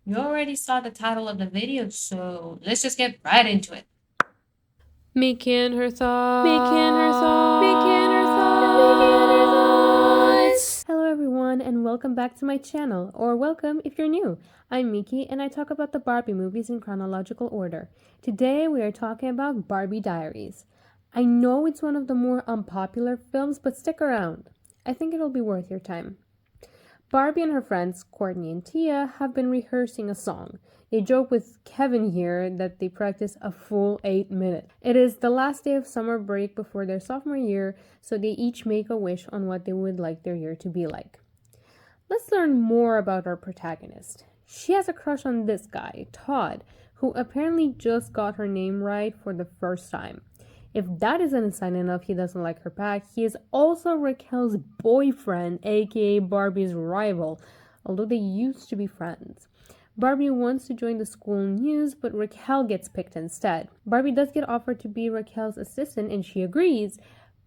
You already saw the title of the video, so let's just get right into it. Making her thoughts. Hello, everyone, and welcome back to my channel, or welcome if you're new. I'm Miki, and I talk about the Barbie movies in chronological order. Today, we are talking about Barbie Diaries. I know it's one of the more unpopular films, but stick around. I think it'll be worth your time. Barbie and her friends, Courtney and Tia, have been rehearsing a song. They joke with Kevin here that they practice a full 8 minutes. It is the last day of summer break before their sophomore year, so they each make a wish on what they would like their year to be like. Let's learn more about our protagonist. She has a crush on this guy, Todd, who apparently just got her name right for the first time. If that isn't a sign enough he doesn't like her back, he is also Raquel's boyfriend, aka Barbie's rival, although they used to be friends. Barbie wants to join the school news, but Raquel gets picked instead. Barbie does get offered to be Raquel's assistant and she agrees,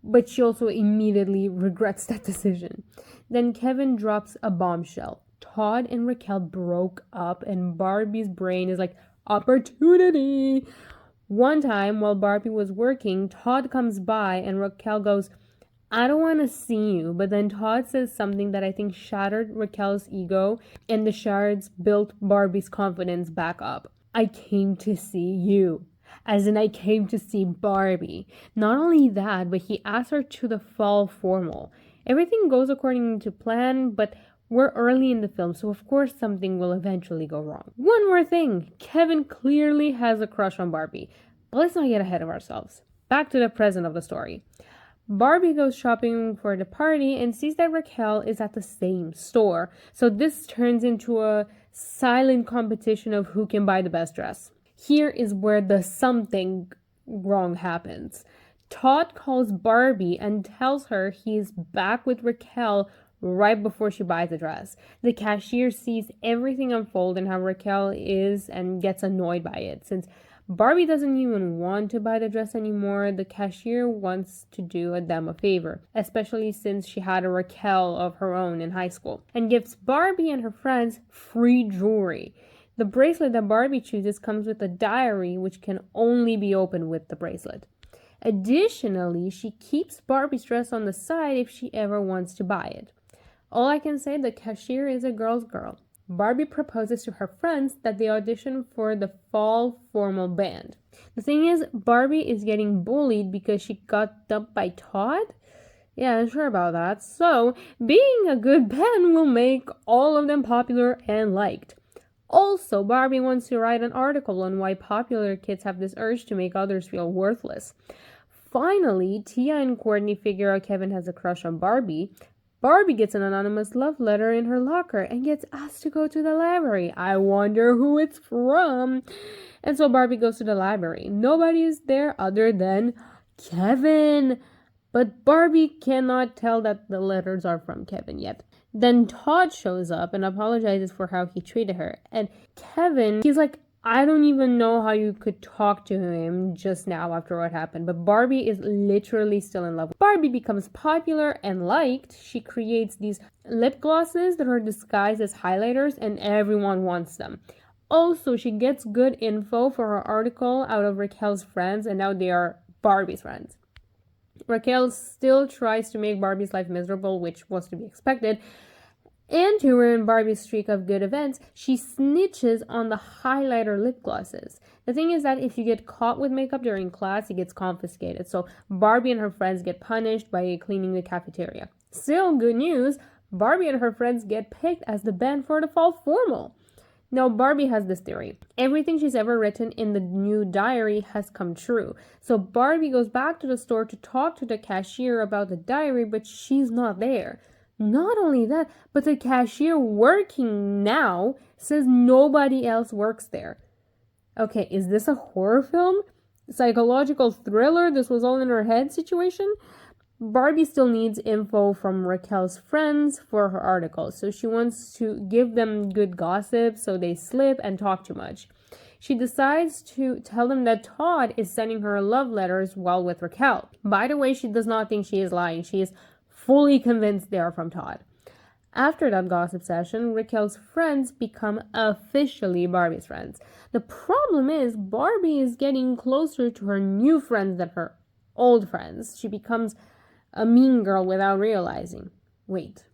but she also immediately regrets that decision. Then Kevin drops a bombshell. Todd and Raquel broke up, and Barbie's brain is like, opportunity! One time, while Barbie was working, Todd comes by and Raquel goes, I don't want to see you. But then Todd says something that I think shattered Raquel's ego, and the shards built Barbie's confidence back up. I came to see you. As in, I came to see Barbie. Not only that, but he asked her to the fall formal. Everything goes according to plan, but we're early in the film, so of course something will eventually go wrong. One more thing, Kevin clearly has a crush on Barbie. But let's not get ahead of ourselves. Back to the present of the story. Barbie goes shopping for the party and sees that Raquel is at the same store. So this turns into a silent competition of who can buy the best dress. Here is where the something wrong happens. Todd calls Barbie and tells her he's back with Raquel right before she buys the dress. The cashier sees everything unfold and how Raquel is and gets annoyed by it. Since Barbie doesn't even want to buy the dress anymore, the cashier wants to do them a favor, especially since she had a Raquel of her own in high school, and gives Barbie and her friends free jewelry. The bracelet that Barbie chooses comes with a diary which can only be opened with the bracelet. Additionally, she keeps Barbie's dress on the side if she ever wants to buy it. All I can say, the cashier is a girl's girl. Barbie proposes to her friends that they audition for the fall formal band. The thing is, Barbie is getting bullied because she got dumped by Todd? Yeah, I'm sure about that. So, being a good band will make all of them popular and liked. Also, Barbie wants to write an article on why popular kids have this urge to make others feel worthless. Finally, Tia and Courtney figure out Kevin has a crush on Barbie. Barbie gets an anonymous love letter in her locker and gets asked to go to the library. I wonder who it's from. And so Barbie goes to the library. Nobody is there other than Kevin. But Barbie cannot tell that the letters are from Kevin yet. Then Todd shows up and apologizes for how he treated her. And Kevin, he's like, I don't even know how you could talk to him just now after what happened, but Barbie is literally still in love. Barbie becomes popular and liked. She creates these lip glosses that are disguised as highlighters, and everyone wants them. Also, she gets good info for her article out of Raquel's friends, and now they are Barbie's friends. Raquel still tries to make Barbie's life miserable, which was to be expected. And to ruin Barbie's streak of good events, she snitches on the highlighter lip glosses. The thing is that if you get caught with makeup during class, it gets confiscated. So Barbie and her friends get punished by cleaning the cafeteria. Still, good news, Barbie and her friends get picked as the band for the fall formal. Now, Barbie has this theory. Everything she's ever written in the new diary has come true. So Barbie goes back to the store to talk to the cashier about the diary, but she's not there. Not only that, but the cashier working now says nobody else works there. Okay, is this a horror film? Psychological thriller? This was all in her head situation? Barbie still needs info from Raquel's friends for her article, so she wants to give them good gossip so they slip and talk too much. She decides to tell them that Todd is sending her love letters while with Raquel. By the way, she does not think she is lying. She is fully convinced they are from Todd. After that gossip session, Raquel's friends become officially Barbie's friends. The problem is, Barbie is getting closer to her new friends than her old friends. She becomes a mean girl without realizing. Wait.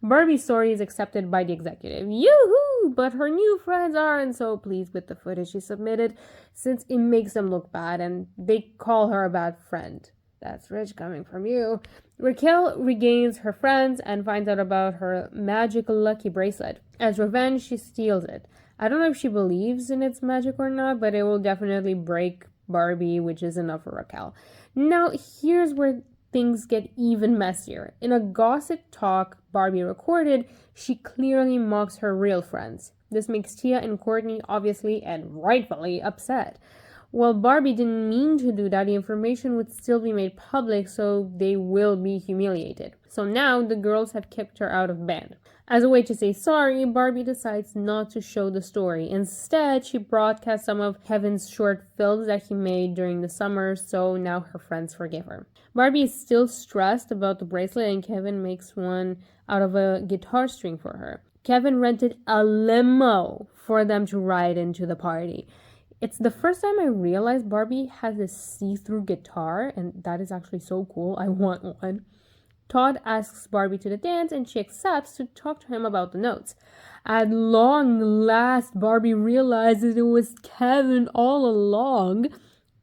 Barbie's story is accepted by the executive. Yoo-hoo! But her new friends aren't so pleased with the footage she submitted since it makes them look bad and they call her a bad friend. That's rich coming from you. Raquel regains her friends and finds out about her magical lucky bracelet. As revenge, she steals it. I don't know if she believes in its magic or not, but it will definitely break Barbie, which is enough for Raquel. Now, here's where things get even messier. In a gossip talk Barbie recorded, she clearly mocks her real friends. This makes Tia and Courtney obviously and rightfully upset. While Barbie didn't mean to do that, the information would still be made public, so they will be humiliated. So now the girls have kicked her out of band. As a way to say sorry, Barbie decides not to show the story. Instead, she broadcasts some of Kevin's short films that he made during the summer, so now her friends forgive her. Barbie is still stressed about the bracelet, and Kevin makes one out of a guitar string for her. Kevin rented a limo for them to ride into the party. It's the first time I realized Barbie has a see-through guitar, and that is actually so cool. I want one. Todd asks Barbie to the dance, and she accepts to talk to him about the notes. At long last, Barbie realizes it was Kevin all along.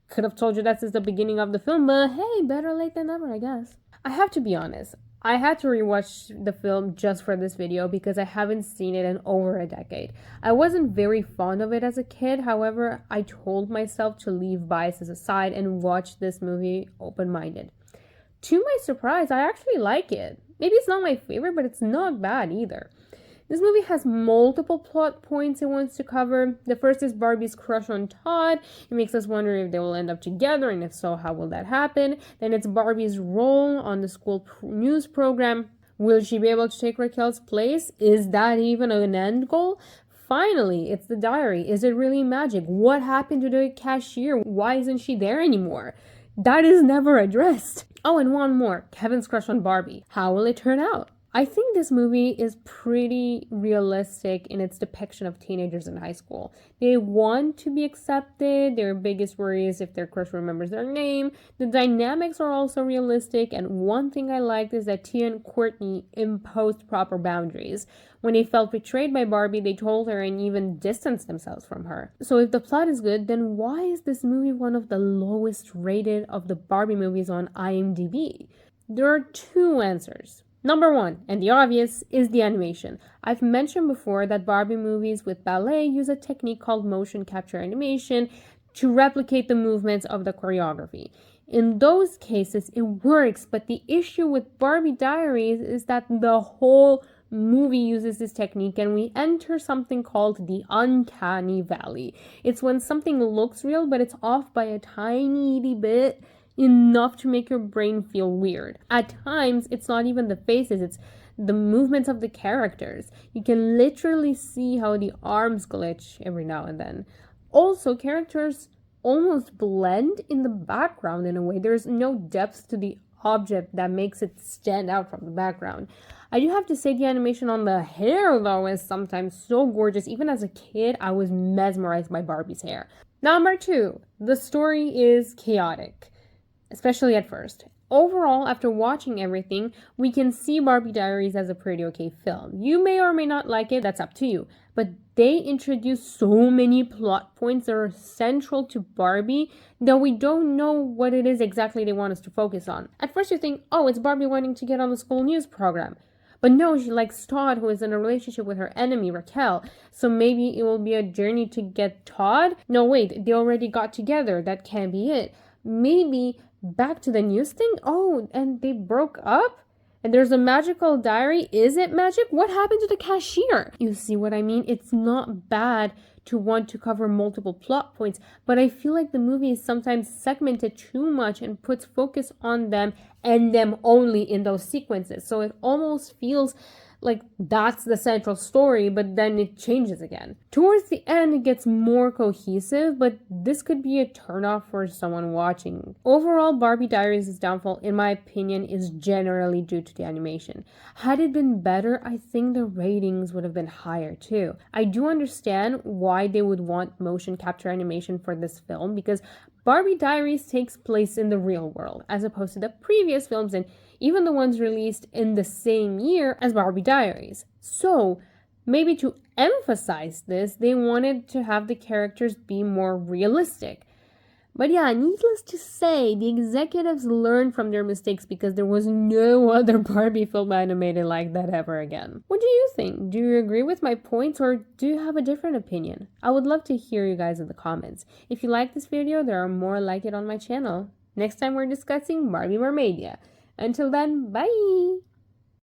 Could have told you that since the beginning of the film, but hey, better late than never, I guess. I have to be honest. I had to rewatch the film just for this video because I haven't seen it in over a decade. I wasn't very fond of it as a kid, however, I told myself to leave biases aside and watch this movie open-minded. To my surprise, I actually like it. Maybe it's not my favorite, but it's not bad either. This movie has multiple plot points it wants to cover. The first is Barbie's crush on Todd. It makes us wonder if they will end up together, and if so, how will that happen? Then it's Barbie's role on the school news program. Will she be able to take Raquel's place? Is that even an end goal? Finally, it's the diary. Is it really magic? What happened to the cashier? Why isn't she there anymore? That is never addressed. Oh, and one more. Kevin's crush on Barbie. How will it turn out? I think this movie is pretty realistic in its depiction of teenagers in high school. They want to be accepted. Their biggest worry is if their crush remembers their name. The dynamics are also realistic, and one thing I liked is that Tia and Courtney imposed proper boundaries. When they felt betrayed by Barbie, they told her and even distanced themselves from her. So if the plot is good, then why is this movie one of the lowest rated of the Barbie movies on IMDb? There are two answers. Number one, and the obvious, is the animation. I've mentioned before that Barbie movies with ballet use a technique called motion capture animation to replicate the movements of the choreography. In those cases, it works, but the issue with Barbie Diaries is that the whole movie uses this technique and we enter something called the uncanny valley. It's when something looks real, but it's off by a tiny bit, enough to make your brain feel weird. At times, it's not even the faces, it's the movements of the characters. You can literally see how the arms glitch every now and then. Also, characters almost blend in the background in a way. There's no depth to the object that makes it stand out from the background. I do have to say the animation on the hair, though, is sometimes so gorgeous. Even as a kid, I was mesmerized by Barbie's hair. Number two, the story is chaotic, especially at first. Overall, after watching everything, we can see Barbie Diaries as a pretty okay film. You may or may not like it, that's up to you. But they introduce so many plot points that are central to Barbie that we don't know what it is exactly they want us to focus on. At first you think, oh, it's Barbie wanting to get on the school news program. But no, she likes Todd, who is in a relationship with her enemy, Raquel. So maybe it will be a journey to get Todd? No, wait, they already got together. That can't be it. Maybe back to the news thing? Oh, and they broke up? And there's a magical diary? Is it magic? What happened to the cashier? You see what I mean? It's not bad to want to cover multiple plot points, but I feel like the movie is sometimes segmented too much and puts focus on them and them only in those sequences. So it almost feels Like, that's the central story, but then it changes again. Towards the end, it gets more cohesive, but this could be a turnoff for someone watching. Overall, Barbie Diaries' downfall, in my opinion, is generally due to the animation. Had it been better, I think the ratings would have been higher too. I do understand why they would want motion capture animation for this film, because Barbie Diaries takes place in the real world, as opposed to the previous films and even the ones released in the same year as Barbie Diaries. So, maybe to emphasize this, they wanted to have the characters be more realistic. But yeah, needless to say, the executives learned from their mistakes because there was no other Barbie film animated like that ever again. What do you think? Do you agree with my points or do you have a different opinion? I would love to hear you guys in the comments. If you like this video, there are more like it on my channel. Next time we're discussing Barbie Mermaidia. Until then, bye!